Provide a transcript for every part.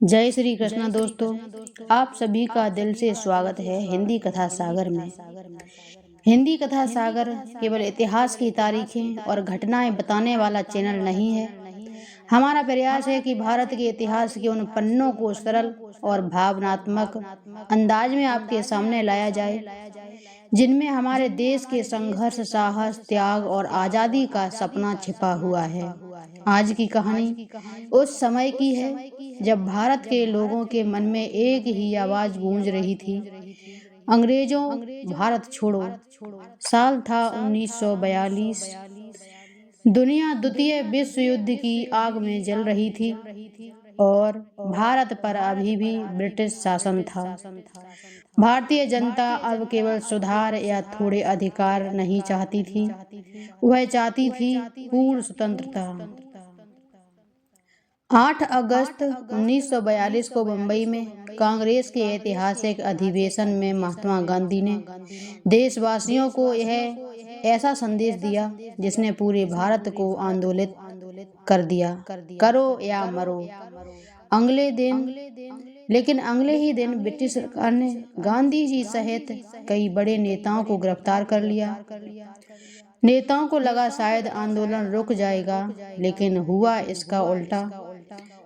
जय श्री कृष्ण दोस्तों, आप सभी का दिल से स्वागत है हिंदी कथा सागर में। हिंदी कथा सागर केवल इतिहास की तारीखें और घटनाएं बताने वाला चैनल नहीं है। हमारा प्रयास है कि भारत के इतिहास के उन पन्नों को सरल और भावनात्मक अंदाज में आपके सामने लाया जाए, जिनमें हमारे देश के संघर्ष, साहस, त्याग और आजादी का सपना छिपा हुआ है। आज की कहानी उस समय की है जब भारत के लोगों के मन में एक ही आवाज गूंज रही थी, अंग्रेजों भारत छोड़ो। साल था 1942। दुनिया द्वितीय विश्व युद्ध की आग में जल रही थी और भारत पर अभी भी ब्रिटिश शासन था। भारतीय जनता अब केवल सुधार या थोड़े अधिकार नहीं चाहती थी, वह चाहती थी पूर्ण स्वतंत्रता। 8 अगस्त 1942 को मुंबई में कांग्रेस के ऐतिहासिक अधिवेशन में महात्मा गांधी ने देशवासियों को यह ऐसा संदेश दिया जिसने पूरे भारत को आंदोलित कर दिया, करो या मरो। अगले ही दिन ब्रिटिश सरकार ने गांधी जी सहित कई बड़े नेताओं को गिरफ्तार कर लिया। नेताओं को लगा शायद आंदोलन रुक जाएगा, लेकिन हुआ इसका उल्टा।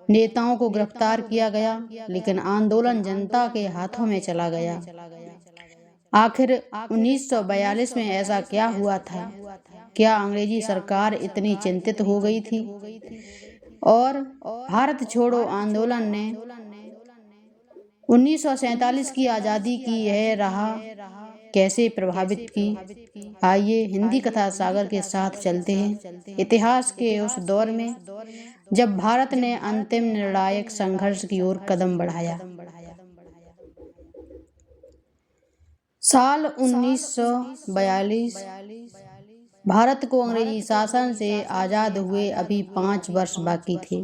नेताओं को गिरफ्तार किया गया, लेकिन आंदोलन जनता के हाथों में चला गया। आखिर 1942 में ऐसा क्या हुआ था? क्या अंग्रेजी सरकार इतनी चिंतित हो गई थी और भारत छोड़ो आंदोलन ने 1947 की आज़ादी की यह राह कैसे प्रभावित की? आइए हिंदी कथा सागर के साथ चलते हैं इतिहास के उस दौर में जब भारत ने अंतिम निर्णायक संघर्ष की ओर कदम बढ़ाया। साल 1942। भारत को अंग्रेजी शासन से आजाद हुए अभी 5 वर्ष बाकी थे,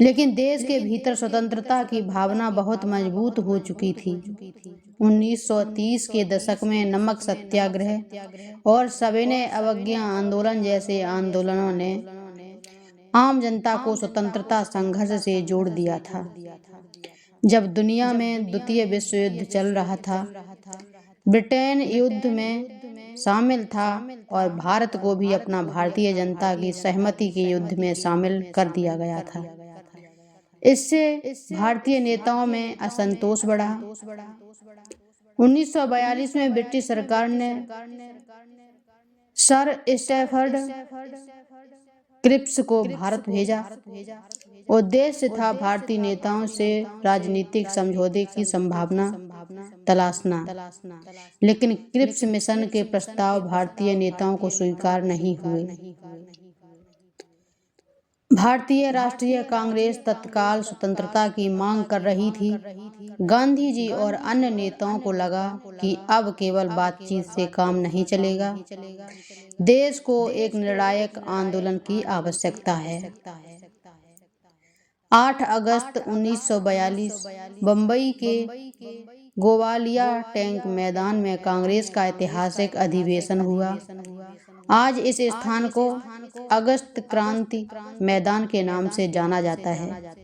लेकिन देश के भीतर स्वतंत्रता की भावना बहुत मजबूत हो चुकी थी। 1930 के दशक में नमक सत्याग्रह और सविनय अवज्ञा आंदोलन जैसे आंदोलनों ने आम जनता को स्वतंत्रता संघर्ष से जोड़ दिया था। जब दुनिया में द्वितीय विश्व युद्ध चल रहा था, ब्रिटेन युद्ध में शामिल था और भारत को भी अपना भारतीय जनता की सहमति के युद्ध में शामिल कर दिया गया था। इससे भारतीय नेताओं में असंतोष बढ़ा। 1942 में ब्रिटिश सरकार ने सर स्टैफर्ड क्रिप्स को भारत भेजा। उद्देश्य था भारतीय नेताओं से राजनीतिक समझौते की संभावना तलाशना, लेकिन क्रिप्स मिशन के प्रस्ताव भारतीय नेताओं को स्वीकार नहीं हुए। भारतीय राष्ट्रीय कांग्रेस तत्काल स्वतंत्रता की मांग कर रही थी। गांधी जी और अन्य नेताओं को लगा कि अब केवल बातचीत से काम नहीं चलेगा, देश को एक निर्णायक आंदोलन की आवश्यकता है। 8 अगस्त 1942 बम्बई के गोवालिया टैंक मैदान में कांग्रेस का ऐतिहासिक अधिवेशन हुआ। आज इस स्थान को अगस्त क्रांति मैदान के नाम से जाना जाता है।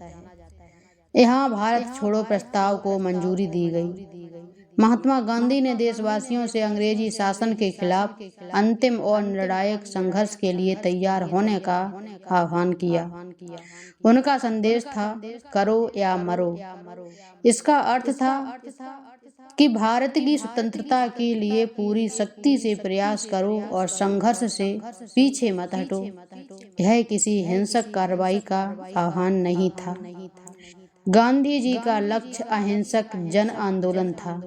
यहाँ भारत छोड़ो प्रस्ताव को मंजूरी दी गई। महात्मा गांधी ने देशवासियों से अंग्रेजी शासन के खिलाफ अंतिम और निर्णायक संघर्ष के लिए तैयार होने का आह्वान किया। उनका संदेश था, करो या मरो। इसका अर्थ था कि भारत की स्वतंत्रता के लिए पूरी शक्ति से प्रयास करो और संघर्ष से पीछे मत हटो। यह किसी हिंसक कार्रवाई का आह्वान नहीं था। गांधी जी का लक्ष्य अहिंसक जन आंदोलन था।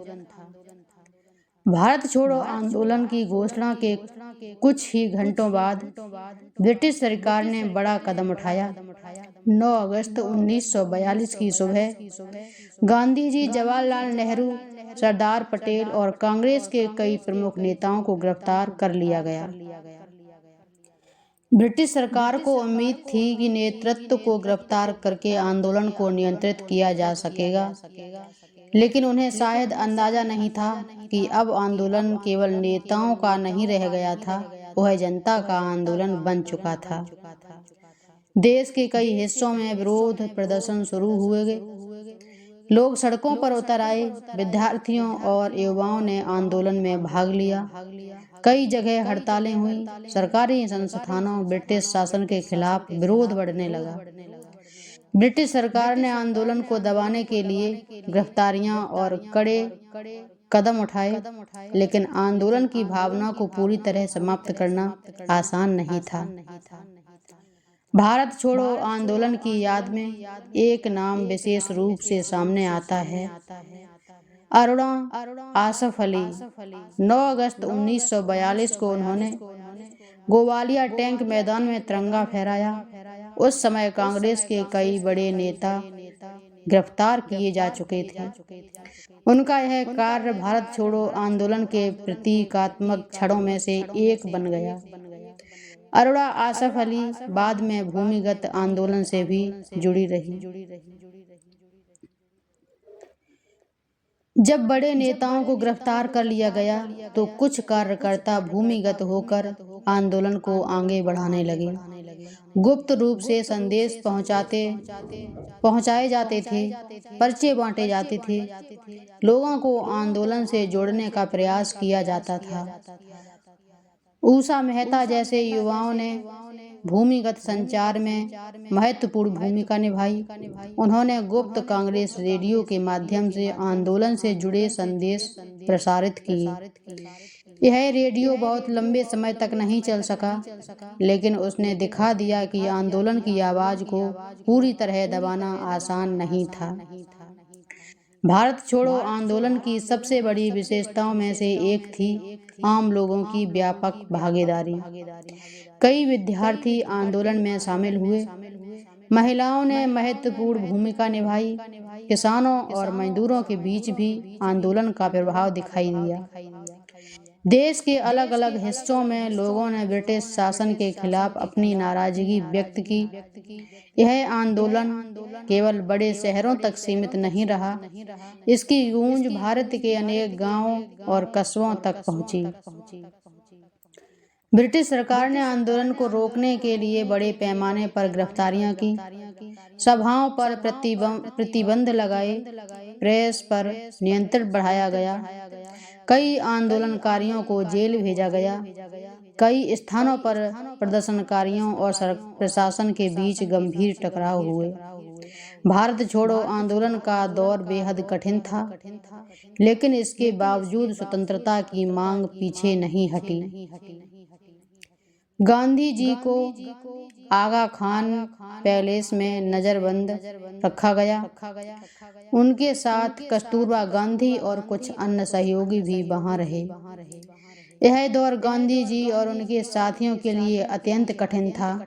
भारत छोड़ो आंदोलन की घोषणा के कुछ ही घंटों बाद ब्रिटिश सरकार ने बड़ा कदम उठाया। 9 अगस्त 1942 की सुबह गांधी जी, जवाहरलाल नेहरू, सरदार पटेल और कांग्रेस के कई प्रमुख नेताओं को गिरफ्तार कर लिया गया। ब्रिटिश सरकार को उम्मीद थी कि नेतृत्व को गिरफ्तार करके आंदोलन को नियंत्रित किया जा सकेगा, लेकिन उन्हें शायद अंदाजा नहीं था कि अब आंदोलन केवल नेताओं का नहीं रह गया था, वह जनता का आंदोलन बन चुका था। देश के कई हिस्सों में विरोध प्रदर्शन शुरू हुए गए। लोग सड़कों पर उतर आए। विद्यार्थियों और युवाओं ने आंदोलन में भाग लिया। कई जगह हड़तालें हुई। सरकारी संस्थानों ब्रिटिश शासन के खिलाफ विरोध बढ़ने लगा। ब्रिटिश सरकार ने आंदोलन को दबाने के लिए गिरफ्तारियां और कड़े कदम उठाए, लेकिन आंदोलन की भावना को पूरी तरह समाप्त करना आसान नहीं था। भारत छोड़ो आंदोलन की याद में एक नाम विशेष रूप से सामने आता है, अरुणा आसफ अली। 9 अगस्त 1942 को उन्होंने गोवालिया टैंक मैदान में तिरंगा फहराया। उस समय कांग्रेस के कई बड़े नेता गिरफ्तार किए जा चुके थे। उनका यह कार्य भारत छोड़ो आंदोलन के प्रतीकात्मक क्षणों में से एक बन गया। अरुणा आसफ अली बाद में भूमिगत आंदोलन से भी जुड़ी रही। जब बड़े नेताओं को गिरफ्तार कर लिया गया तो कुछ कार्यकर्ता भूमिगत होकर आंदोलन को आगे बढ़ाने लगे। गुप्त रूप से संदेश पहुंचाए जाते थे, पर्चे बांटे जाते थे, लोगों को आंदोलन से जोड़ने का प्रयास किया जाता था। ऊषा मेहता जैसे युवाओं ने भूमिगत संचार में महत्वपूर्ण भूमिका निभाई। उन्होंने गुप्त कांग्रेस रेडियो के माध्यम से आंदोलन से जुड़े संदेश प्रसारित किए। यह रेडियो बहुत लंबे समय तक नहीं चल सका, लेकिन उसने दिखा दिया कि आंदोलन की आवाज को पूरी तरह दबाना आसान नहीं था। भारत छोड़ो आंदोलन की सबसे बड़ी विशेषताओं में से एक थी आम लोगों की व्यापक भागीदारी। कई विद्यार्थी आंदोलन में शामिल हुए। महिलाओं ने महत्वपूर्ण भूमिका निभाई। किसानों और मजदूरों के बीच भी आंदोलन का प्रभाव दिखाई दिया। देश के अलग अलग हिस्सों में लोगों ने ब्रिटिश शासन के खिलाफ अपनी नाराजगी व्यक्त की। यह आंदोलन केवल बड़े शहरों तक सीमित नहीं रहा, इसकी गूंज भारत के अनेक गांवों और कस्बों तक पहुंची। ब्रिटिश सरकार ने आंदोलन को रोकने के लिए बड़े पैमाने पर गिरफ्तारियां की, सभाओं पर प्रतिबंध लगाए, प्रेस पर नियंत्रण बढ़ाया गया, कई आंदोलनकारियों को जेल भेजा गया। कई स्थानों पर प्रदर्शनकारियों और प्रशासन के बीच गंभीर टकराव हुए। भारत छोड़ो आंदोलन का दौर बेहद कठिन था, लेकिन इसके बावजूद स्वतंत्रता की मांग पीछे नहीं हटी। गांधी जी को आगा खान पैलेस में नजरबंद रखा गया। उनके साथ कस्तूरबा गांधी और कुछ अन्य सहयोगी भी वहां रहे। यह दौर गांधी जी और उनके साथियों के लिए अत्यंत कठिन था।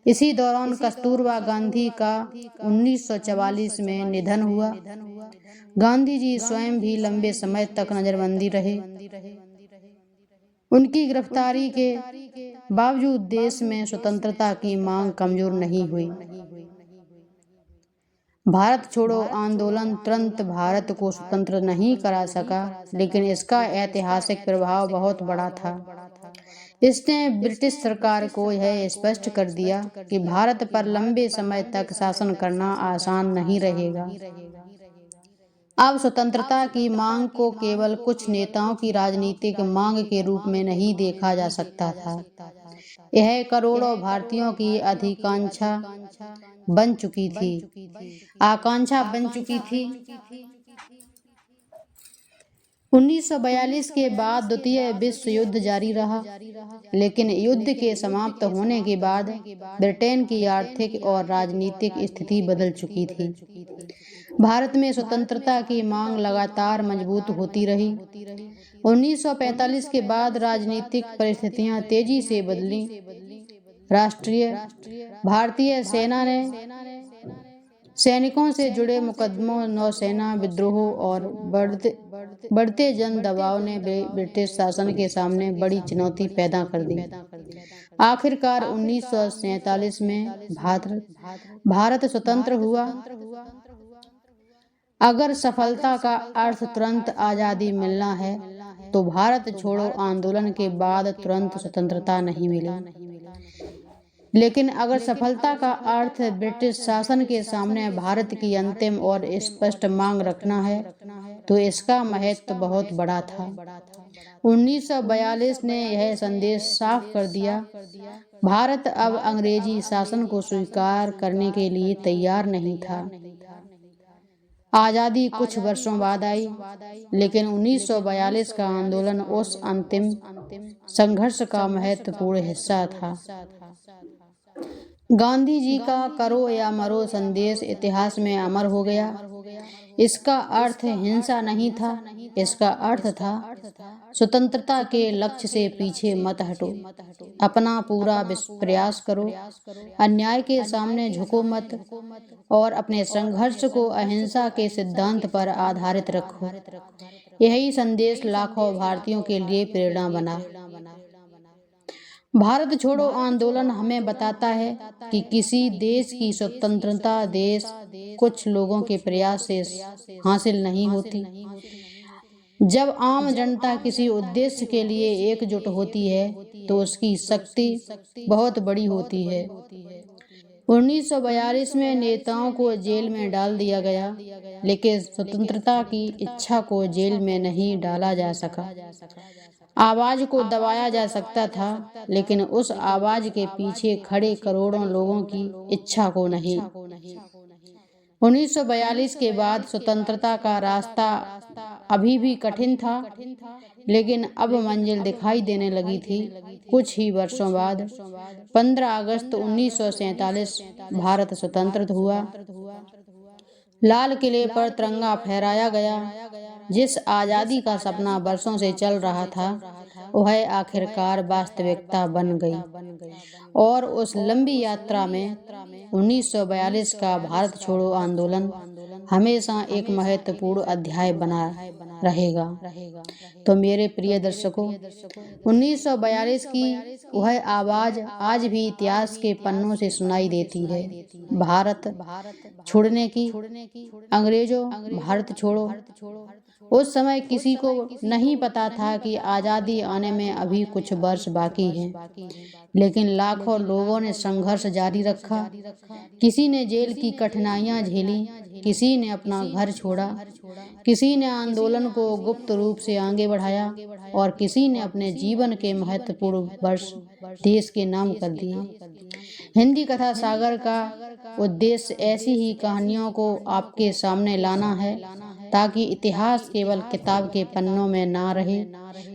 इसी दौरान कस्तूरबा गांधी का 1944 में निधन हुआ। गांधी जी स्वयं भी लंबे समय तक नजरबंदी रहे। उनकी गिरफ्तारी के बावजूद देश में स्वतंत्रता की मांग कमजोर नहीं हुई। भारत छोड़ो आंदोलन तुरंत भारत को स्वतंत्र नहीं करा सका, लेकिन इसका ऐतिहासिक प्रभाव बहुत बड़ा था। इसने ब्रिटिश सरकार को यह स्पष्ट कर दिया कि भारत पर लंबे समय तक शासन करना आसान नहीं रहेगा। अब स्वतंत्रता की मांग को केवल कुछ नेताओं की राजनीतिक मांग के रूप में नहीं देखा जा सकता था। यह करोड़ों भारतीयों की आकांक्षा बन चुकी थी। 1942 के बाद द्वितीय विश्व युद्ध जारी रहा, लेकिन युद्ध के समाप्त होने के बाद ब्रिटेन की आर्थिक और राजनीतिक स्थिति बदल चुकी थी। भारत में स्वतंत्रता की मांग लगातार मजबूत होती रही। 1945 के बाद राजनीतिक परिस्थितियां तेजी से बदली। भारतीय सेना ने सैनिकों से जुड़े मुकदमों, नौसेना विद्रोह और बढ़ते जन दबाव ने ब्रिटिश शासन के सामने बड़ी चुनौती पैदा कर दी। आखिरकार 1947 में भारत स्वतंत्र हुआ। अगर सफलता का अर्थ तुरंत आज़ादी मिलना है, तो भारत छोड़ो आंदोलन के बाद तुरंत स्वतंत्रता नहीं मिली। लेकिन अगर सफलता का अर्थ ब्रिटिश शासन के सामने भारत की अंतिम और स्पष्ट मांग रखना है तो इसका महत्व बहुत बड़ा था। 1942 ने यह संदेश साफ कर दिया, भारत अब अंग्रेजी शासन को स्वीकार करने के लिए तैयार नहीं था। आज़ादी कुछ वर्षों बाद आई, लेकिन 1942 का आंदोलन उस अंतिम संघर्ष का महत्वपूर्ण हिस्सा था। गांधी जी का करो या मरो संदेश इतिहास में अमर हो गया। इसका अर्थ हिंसा नहीं था, इसका अर्थ था स्वतंत्रता के लक्ष्य से पीछे मत हटो, अपना पूरा प्रयास करो, अन्याय के सामने झुको मत और अपने संघर्ष को अहिंसा के सिद्धांत पर आधारित रखो। यही संदेश लाखों भारतीयों के लिए प्रेरणा बना। भारत छोड़ो आंदोलन हमें बताता है कि किसी देश की स्वतंत्रता देश कुछ लोगों के प्रयास से हासिल नहीं होती। जब आम जनता किसी उद्देश्य के लिए एकजुट होती है तो उसकी शक्ति बहुत बड़ी होती है। 1942 में नेताओं को जेल में डाल दिया गया, लेकिन स्वतंत्रता की इच्छा को जेल में नहीं डाला जा सका। आवाज को दबाया जा सकता था, लेकिन उस आवाज के पीछे खड़े करोड़ों लोगों की इच्छा को नहीं। 1942 के बाद स्वतंत्रता का रास्ता अभी भी कठिन था, लेकिन अब मंजिल दिखाई देने लगी थी। कुछ ही वर्षों बाद 15 अगस्त 1947 भारत स्वतंत्र हुआ। लाल किले पर तिरंगा फहराया गया। जिस आज़ादी का सपना वर्षों से चल रहा था वह आखिरकार वास्तविकता बन गई। और उस लंबी यात्रा में 1942 का भारत छोड़ो आंदोलन हमेशा एक महत्वपूर्ण अध्याय बना रहेगा। तो मेरे प्रिय दर्शकों, 1942 की वह आवाज आज भी इतिहास के पन्नों से सुनाई देती है। भारत छोड़ने की, अंग्रेजों भारत छोड़ो। उस समय किसी को नहीं पता था कि आज़ादी आने में अभी कुछ वर्ष बाकी हैं, लेकिन लाखों लोगों ने संघर्ष जारी रखा। किसी ने जेल की कठिनाइयां झेली, किसी ने अपना घर छोड़ा, किसी ने आंदोलन को गुप्त रूप से आगे बढ़ाया और किसी ने अपने जीवन के महत्वपूर्ण वर्ष देश के नाम कर दिए। हिंदी कथा सागर का उद्देश्य ऐसी ही कहानियों को आपके सामने लाना है, ताकि इतिहास केवल किताब के पन्नों में ना रहे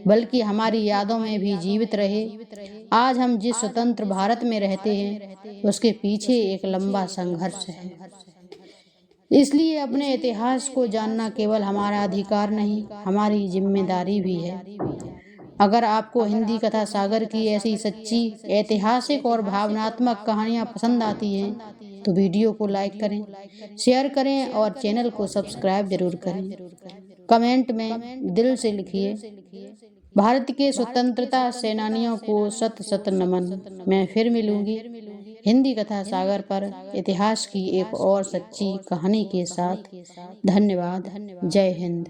बल्कि हमारी यादों में भी जीवित रहे। आज हम जिस स्वतंत्र भारत में रहते हैं उसके पीछे एक लंबा संघर्ष है। इसलिए अपने इतिहास को जानना केवल हमारा अधिकार नहीं, हमारी जिम्मेदारी भी है। अगर आपको हिंदी कथा सागर की ऐसी सच्ची, ऐतिहासिक और भावनात्मक कहानियाँ पसंद आती हैं तो वीडियो को लाइक करें, शेयर करें और चैनल को सब्सक्राइब जरूर करें। कमेंट में दिल से लिखिए, भारत के स्वतंत्रता सेनानियों को शत शत नमन। मैं फिर मिलूंगी हिंदी कथा सागर पर इतिहास की एक और सच्ची कहानी के साथ। धन्यवाद। जय हिंद।